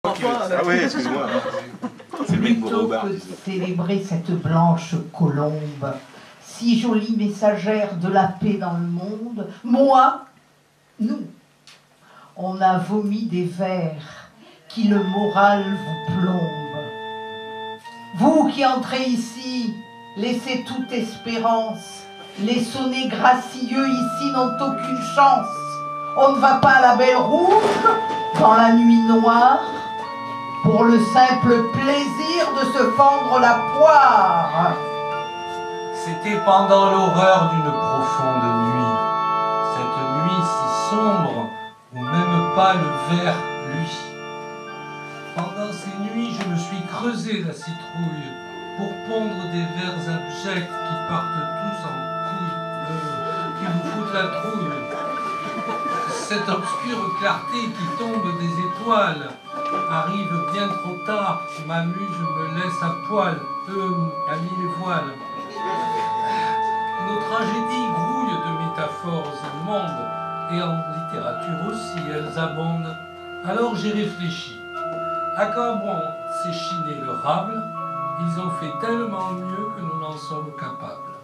Ah oui, excuse-moi. C'est le mec Plutôt que célébrer cette blanche colombe, si jolie messagère de la paix dans le monde, nous, on a vomi des vers qui le moral vous plombe. Vous qui entrez ici, laissez toute espérance. Les sonnets gracieux ici n'ont aucune chance. On ne va pas à la Belle Rouge dans la nuit noire pour le simple plaisir de se fendre la poire. C'était pendant l'horreur d'une profonde nuit, cette nuit si sombre où même pas le ver luit. Pendant ces nuits, je me suis creusé la citrouille pour pondre des vers abjects qui partent tous en couille, qui vous foutent la trouille. Cette obscure clarté qui tombe des étoiles arrive bien trop tard, ma muse me laisse à poil, à mille voiles. Nos tragédies grouillent de métaphores immondes, et en littérature aussi elles abondent. Alors j'ai réfléchi, à quoi bon s'échiner le rable? Ils ont fait tellement mieux que nous n'en sommes capables.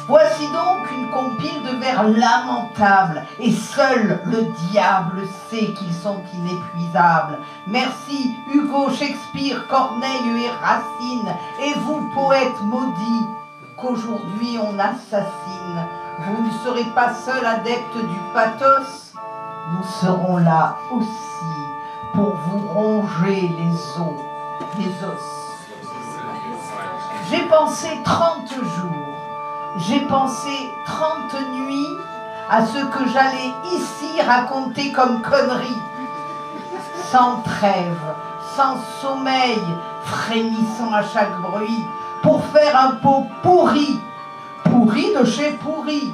Voici donc une compile de vers lamentables, et seul le diable sait qu'ils sont inépuisables. Merci Hugo, Shakespeare, Corneille et Racine, et vous poètes maudits, qu'aujourd'hui on assassine. Vous ne serez pas seul adepte du pathos, nous serons là aussi pour vous ronger les os. J'ai pensé 30 jours, j'ai pensé 30 nuits à ce que j'allais ici raconter comme conneries, sans trêve, sans sommeil, frémissant à chaque bruit, pour faire un pot pourri de chez pourri.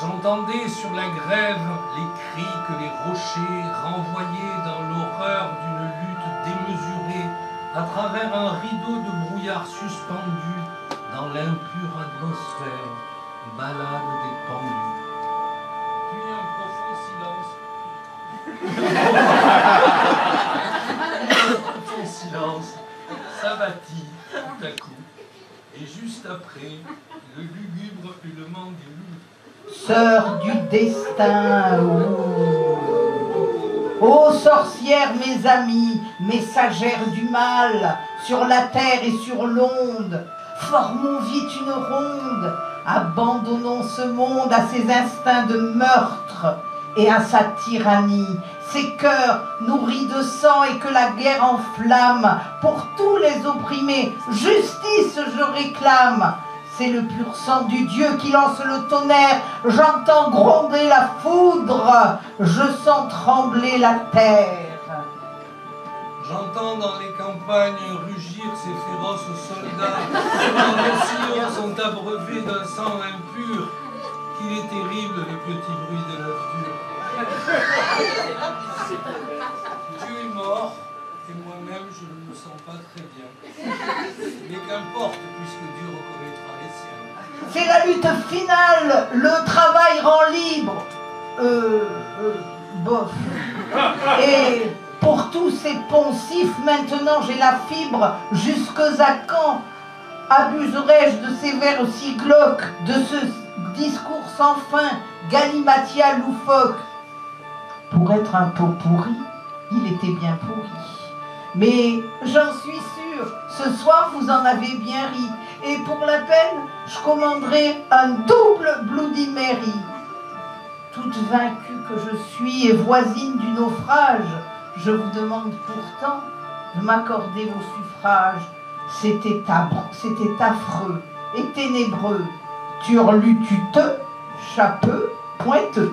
J'entendais sur la grève les cris que les rochers renvoyaient dans l'horreur d'une lutte démesurée à travers un rideau de brouillard suspendu dans l'impure atmosphère, malade des pendus. Puis un profond silence s'abattit tout à coup, et juste après, le lugubre hurlement des loups. Sœur du destin, ô sorcières, mes amies, messagères du mal, sur la terre et sur l'onde, formons vite une ronde, abandonnons ce monde à ses instincts de meurtre et à sa tyrannie, ces cœurs nourris de sang et que la guerre enflamme. Pour tous les opprimés, justice je réclame. C'est le pur sang du Dieu qui lance le tonnerre. J'entends gronder la foudre, je sens trembler la terre. J'entends dans les campagnes rugir ces féroces soldats dont les sillons sont abreuvés d'un sang impur. Qu'il est terrible les petits bruits de l'œuf dur. Dieu est mort et moi-même je ne me sens pas très bien. Mais qu'importe puisque Dieu reconnaîtra les siens. C'est la lutte finale, le travail rend libre. Bof. Et pour tous ces poncifs, maintenant j'ai la fibre. Jusque à quand abuserai-je de ces vers aussi glauques, de ce discours sans fin, galimatia loufoque? Pour être un pot pourri, il était bien pourri. Mais j'en suis sûre, ce soir vous en avez bien ri. Et pour la peine, je commanderai un double Bloody Mary. Toute vaincue que je suis et voisine du naufrage, je vous demande pourtant de m'accorder vos suffrages. C'était affreux et ténébreux, turlututeux, chapeux, pointeux.